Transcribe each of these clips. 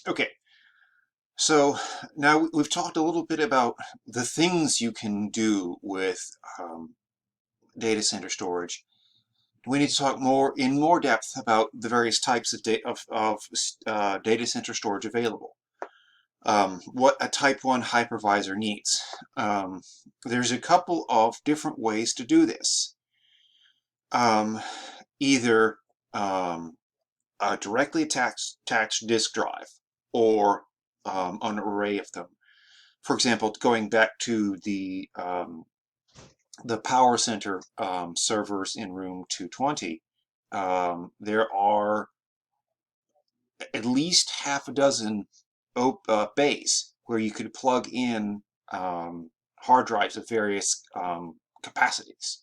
Okay, so now we've talked a little bit about the things you can do with data center storage. We need to talk in more depth about the various types of, data center storage available. What a Type 1 hypervisor needs. There's a couple of different ways to do this. Either a directly attached disk drive or an array of them. For example, going back to the power center servers in room 220, there are at least half a dozen bays where you could plug in hard drives of various capacities.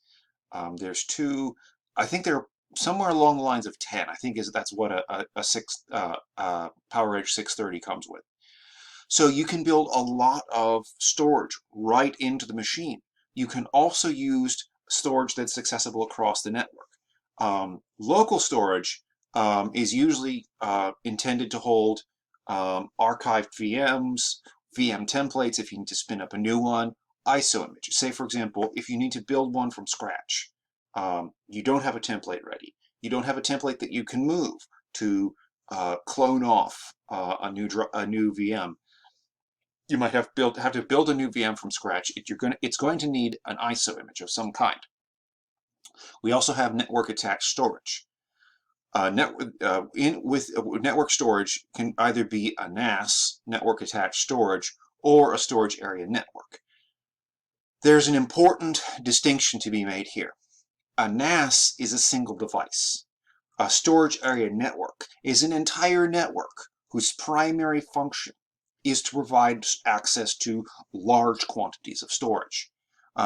There's two, I think there are somewhere along the lines of 10. I think that's what a PowerEdge 630 comes with. So you can build a lot of storage right into the machine. You can also use storage that's accessible across the network. Local storage is usually intended to hold archived VMs, VM templates if you need to spin up a new one, ISO images. Say, for example, if you need to build one from scratch, you don't have a template ready. You don't have a template that you can move to clone off a new VM. You might have to build a new VM from scratch. It's going to need an ISO image of some kind. We also have network attached storage. Network storage can either be a NAS, network attached storage, or a storage area network. There's an important distinction to be made here. A NAS is a single device. A storage area network is an entire network whose primary function is to provide access to large quantities of storage.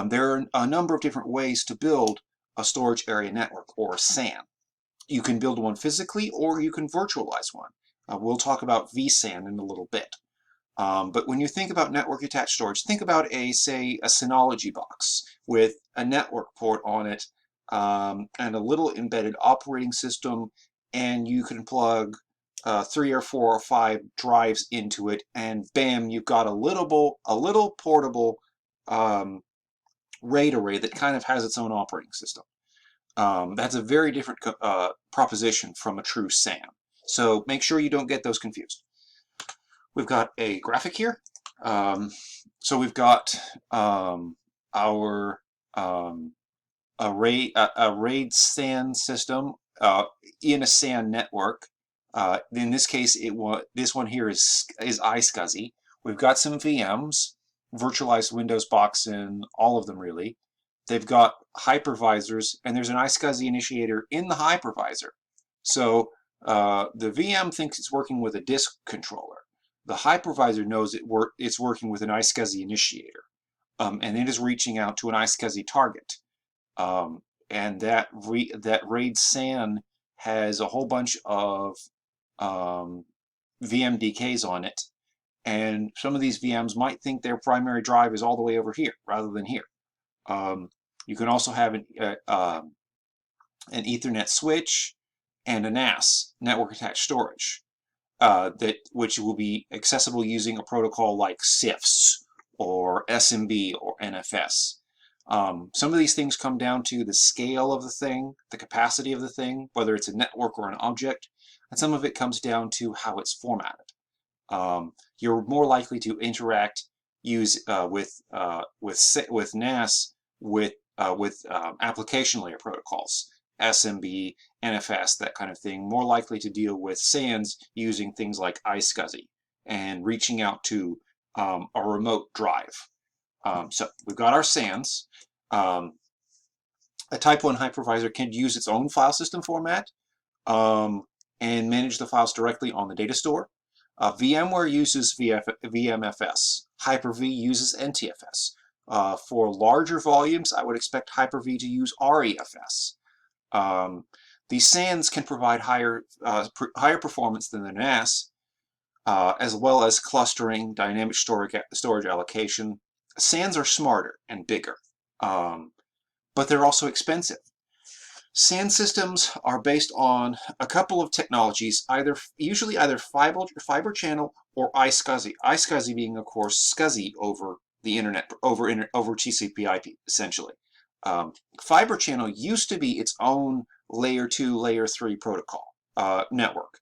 There are a number of different ways to build a storage area network, or a SAN. You can build one physically, or you can virtualize one. We'll talk about vSAN in a little bit. But when you think about network attached storage, think about say, a Synology box with a network port on it and a little embedded operating system, and you can plug 3 or 4 or 5 drives into it, and bam, you've got a little portable RAID array that kind of has its own operating system. That's a very different proposition from a true SAN. So make sure you don't get those confused. We've got a graphic here. So we've got our a RAID SAN system in a SAN network. In this case, this one here is iSCSI. We've got some VMs, virtualized Windows box in all of them really. They've got hypervisors, and there's an iSCSI initiator in the hypervisor. So the VM thinks it's working with a disk controller. The hypervisor knows it's working with an iSCSI initiator, and it is reaching out to an iSCSI target. And that RAID SAN has a whole bunch of VMDKs on it, and some of these VMs might think their primary drive is all the way over here rather than here. You can also have an Ethernet switch and a NAS, network attached storage, which will be accessible using a protocol like CIFS or SMB or NFS. Some of these things come down to the scale of the thing, the capacity of the thing, whether it's a network or an object, and some of it comes down to how it's formatted. You're more likely to interact with NAS with application layer protocols, SMB, NFS, that kind of thing, more likely to deal with SANs using things like iSCSI and reaching out to a remote drive. So we've got our SANs. A Type 1 hypervisor can use its own file system format and manage the files directly on the data store. VMware uses VMFS. Hyper-V uses NTFS. For larger volumes, I would expect Hyper-V to use REFS. These SANs can provide higher performance than the NAS, as well as clustering, dynamic storage allocation. SANs are smarter and bigger, but they're also expensive. SAN systems are based on a couple of technologies, usually either fiber channel or iSCSI. iSCSI being, of course, SCSI over the internet, over TCP/IP, essentially. Fiber channel used to be its own layer 2, layer 3 protocol network,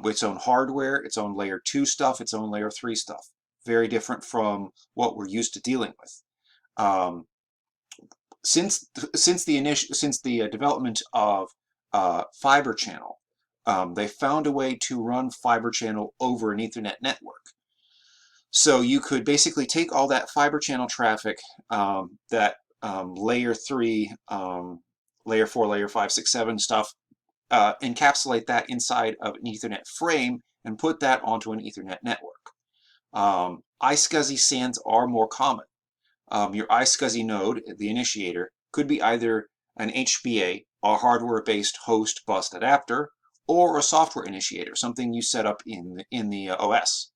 with its own hardware, its own layer 2 stuff, its own layer 3 stuff. Very different from what we're used to dealing with. Since the development of fiber channel, they found a way to run fiber channel over an Ethernet network. So you could basically take all that fiber channel traffic, that layer 3, layer 4, layer 5, 6, 7 stuff, encapsulate that inside of an Ethernet frame and put that onto an Ethernet network. iSCSI SANs are more common. Your iSCSI node, the initiator, could be either an HBA, a hardware-based host bus adapter, or a software initiator, something you set up in the OS.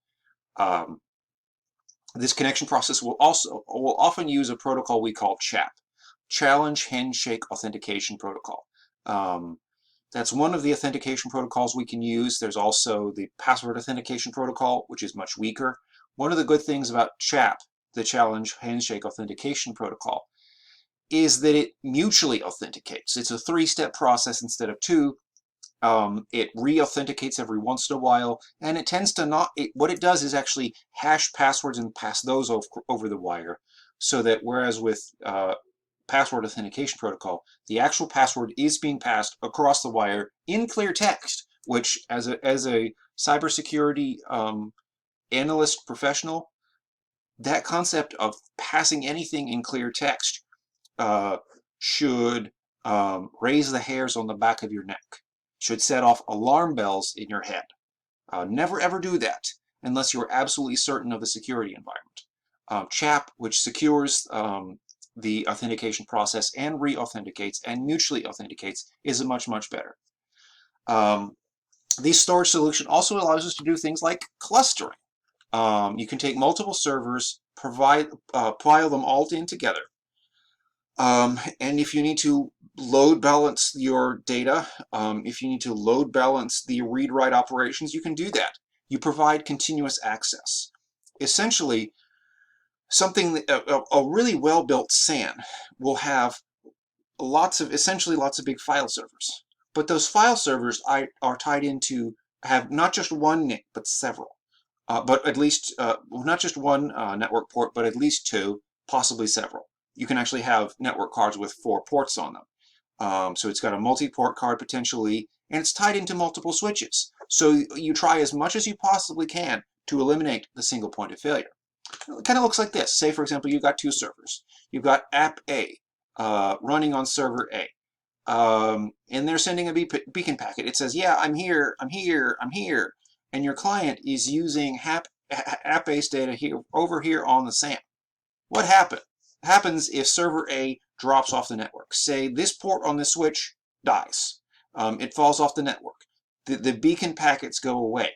This connection process will often use a protocol we call CHAP, Challenge Handshake Authentication Protocol. That's one of the authentication protocols we can use. There's also the password authentication protocol, which is much weaker. One of the good things about CHAP, the Challenge Handshake Authentication Protocol, is that it mutually authenticates. It's a 3-step process instead of 2. It re-authenticates every once in a while, and it tends to not, what it does is actually hash passwords and pass those over the wire, so that whereas with password authentication protocol, the actual password is being passed across the wire in clear text, which as a cybersecurity analyst professional, that concept of passing anything in clear text should raise the hairs on the back of your neck, should set off alarm bells in your head. Never ever do that unless you're absolutely certain of the security environment. CHAP, which secures the authentication process and re-authenticates and mutually authenticates, is much, much better. This storage solution also allows us to do things like clustering. You can take multiple servers, pile them all in together. And if you need to load balance your data, if you need to load balance the read-write operations, you can do that. You provide continuous access. Essentially, a really well-built SAN will have essentially lots of big file servers. But those file servers are tied into, have not just one NIC, but several. But at least, not just one network port, but at least 2, possibly several. You can actually have network cards with 4 ports on them. So it's got a multi-port card potentially, and it's tied into multiple switches. So you try as much as you possibly can to eliminate the single point of failure. It kind of looks like this. Say, for example, you've got 2 servers. You've got app A running on server A. And they're sending a beacon packet. It says, yeah, I'm here, I'm here, I'm here. And your client is using app A's data over here on the SAN. What happens if server A drops off the network? Say this port on the switch dies. It falls off the network. The beacon packets go away.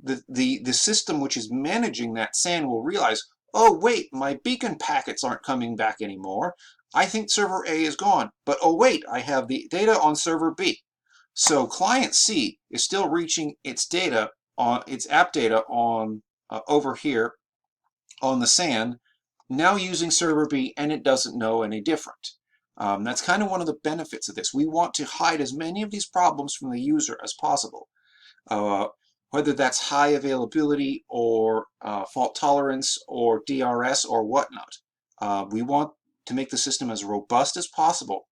The system which is managing that SAN will realize, oh wait, my beacon packets aren't coming back anymore. I think server A is gone, but oh wait, I have the data on server B. So client C is still reaching its data on its app data on over here on the SAN, now using server B, and it doesn't know any different. That's kind of one of the benefits of this. We want to hide as many of these problems from the user as possible. Whether that's high availability or fault tolerance or DRS or whatnot. We want to make the system as robust as possible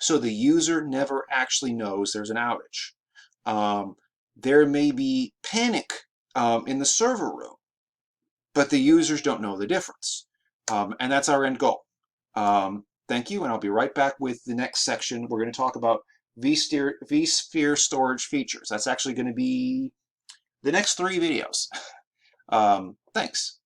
so the user never actually knows there's an outage. There may be panic in the server room, but the users don't know the difference. And that's our end goal. Thank you, and I'll be right back with the next section. We're going to talk about vSphere storage features. That's actually going to be the next 3 videos. Thanks.